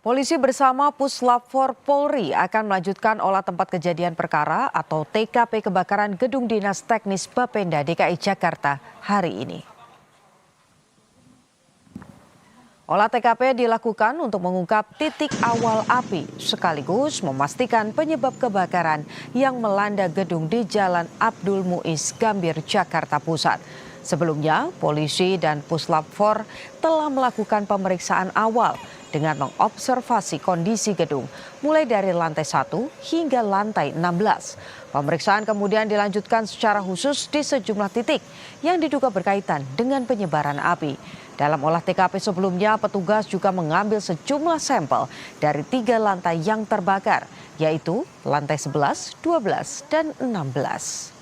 Polisi bersama Puslap 4 Polri akan melanjutkan olah tempat kejadian perkara atau TKP kebakaran Gedung Dinas Teknis Bapenda DKI Jakarta hari ini. Olah TKP dilakukan untuk mengungkap titik awal api sekaligus memastikan penyebab kebakaran yang melanda gedung di Jalan Abdul Muiz Gambir, Jakarta Pusat. Sebelumnya, polisi dan Puslap 4 telah melakukan pemeriksaan awal dengan mengobservasi kondisi gedung mulai dari lantai 1 hingga lantai 16. Pemeriksaan kemudian dilanjutkan secara khusus di sejumlah titik yang diduga berkaitan dengan penyebaran api. Dalam olah TKP sebelumnya, petugas juga mengambil sejumlah sampel dari 3 lantai yang terbakar, yaitu lantai 11, 12, dan 16.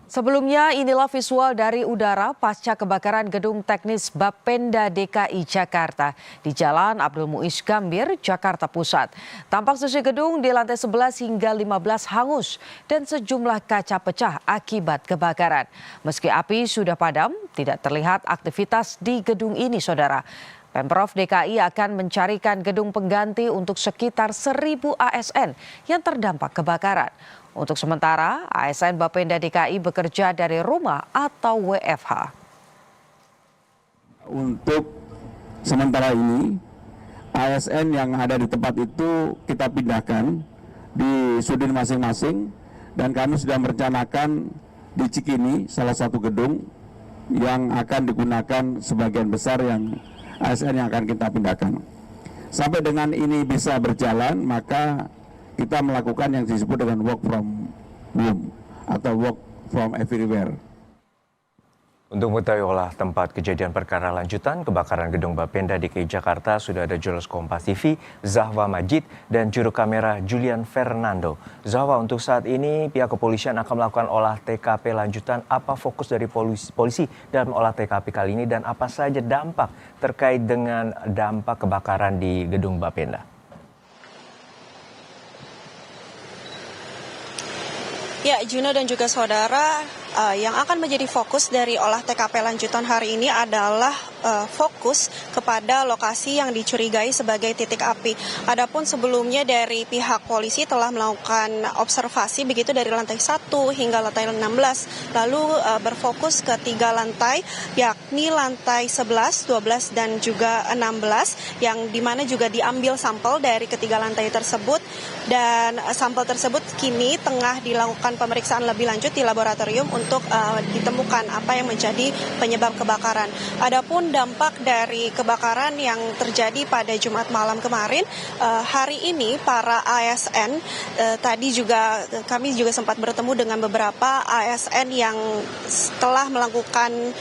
Sebelumnya, inilah visual dari udara pasca kebakaran Gedung Teknis Bapenda DKI Jakarta di Jalan Abdul Muiz Gambir, Jakarta Pusat. Tampak sisi gedung di lantai 11 hingga 15 hangus dan sejumlah kaca pecah akibat kebakaran. Meski api sudah padam, tidak terlihat aktivitas di gedung ini, saudara. Pemprov DKI akan mencarikan gedung pengganti untuk sekitar 1.000 ASN yang terdampak kebakaran. Untuk sementara, ASN Bapenda DKI bekerja dari rumah atau WFH. Untuk sementara ini, ASN yang ada di tempat itu kita pindahkan di sudin masing-masing dan kami sudah merencanakan di Cikini, salah satu gedung yang akan digunakan sebagian besar yang ASN yang akan kita pindahkan. Sampai dengan ini bisa berjalan, maka kita melakukan yang disebut dengan work from home atau work from everywhere. Untuk mengetahui olah tempat kejadian perkara lanjutan kebakaran Gedung Bapenda DKI Jakarta sudah ada jurnalis Kompas TV Zahwa Majid dan juru kamera Julian Fernando. Zahwa, untuk saat ini pihak kepolisian akan melakukan olah TKP lanjutan. Apa fokus dari polisi dalam olah TKP kali ini dan apa saja dampak terkait dengan dampak kebakaran di Gedung Bapenda? Ya, Juno dan juga saudara, yang akan menjadi fokus dari olah TKP lanjutan hari ini adalah fokus kepada lokasi yang dicurigai sebagai titik api. Adapun sebelumnya dari pihak polisi telah melakukan observasi begitu dari lantai 1 hingga lantai 16, lalu berfokus ke 3 lantai, yakni lantai 11, 12, dan juga 16, yang dimana juga diambil sampel dari ketiga lantai tersebut, dan sampel tersebut kini tengah dilakukan pemeriksaan lebih lanjut di laboratorium untuk ditemukan apa yang menjadi penyebab kebakaran. Adapun dampak dari kebakaran yang terjadi pada Jumat malam kemarin, hari ini para ASN, tadi juga kami juga sempat bertemu dengan beberapa ASN yang telah melakukan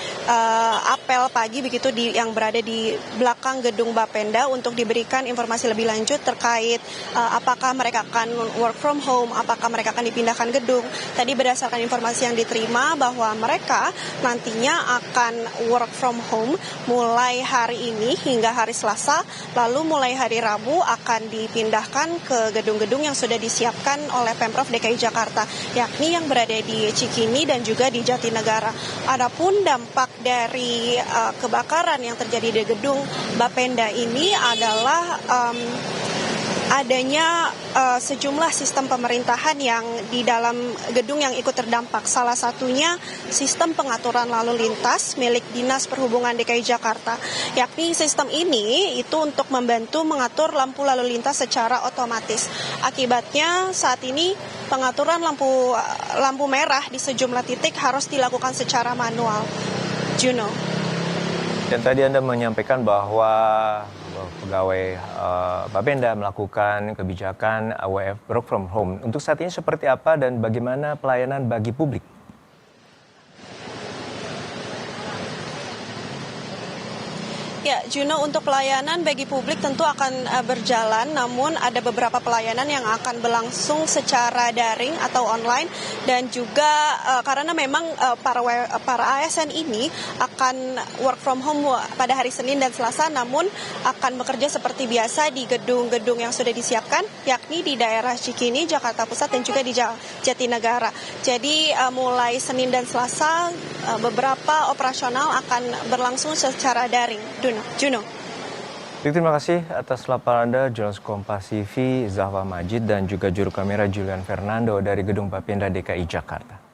apel pagi begitu yang berada di belakang Gedung Bapenda untuk diberikan informasi lebih lanjut terkait apakah mereka akan work from home, apakah mereka akan dipindahkan gedung. Tadi berdasarkan informasi yang diterima bahwa mereka nantinya akan work from home mulai hari ini hingga hari Selasa, lalu mulai hari Rabu akan dipindahkan ke gedung-gedung yang sudah disiapkan oleh Pemprov DKI Jakarta, yakni yang berada di Cikini dan juga di Jatinegara. Adapun dampak dari kebakaran yang terjadi di Gedung Bapenda ini adalah adanya sejumlah sistem pemerintahan yang di dalam gedung yang ikut terdampak. Salah satunya sistem pengaturan lalu lintas milik Dinas Perhubungan DKI Jakarta. Yakni sistem ini itu untuk membantu mengatur lampu lalu lintas secara otomatis. Akibatnya saat ini pengaturan lampu merah di sejumlah titik harus dilakukan secara manual. Juno. Dan tadi Anda menyampaikan bahwa pegawai Bapenda melakukan kebijakan work from home. Untuk saat ini seperti apa dan bagaimana pelayanan bagi publik? Ya, Juno, untuk pelayanan bagi publik tentu akan berjalan, namun ada beberapa pelayanan yang akan berlangsung secara daring atau online, dan juga karena memang para ASN ini akan work from home pada hari Senin dan Selasa, namun akan bekerja seperti biasa di gedung-gedung yang sudah disiapkan diterapkan, yakni di daerah Cikini, Jakarta Pusat, dan juga di Jatinegara. Jadi mulai Senin dan Selasa beberapa operasional akan berlangsung secara daring. Juno. Terima kasih atas laporan Anda, jurnalis Kompas TV Zahwa Majid dan juga juru kamera Julian Fernando dari Gedung Bapenda DKI Jakarta.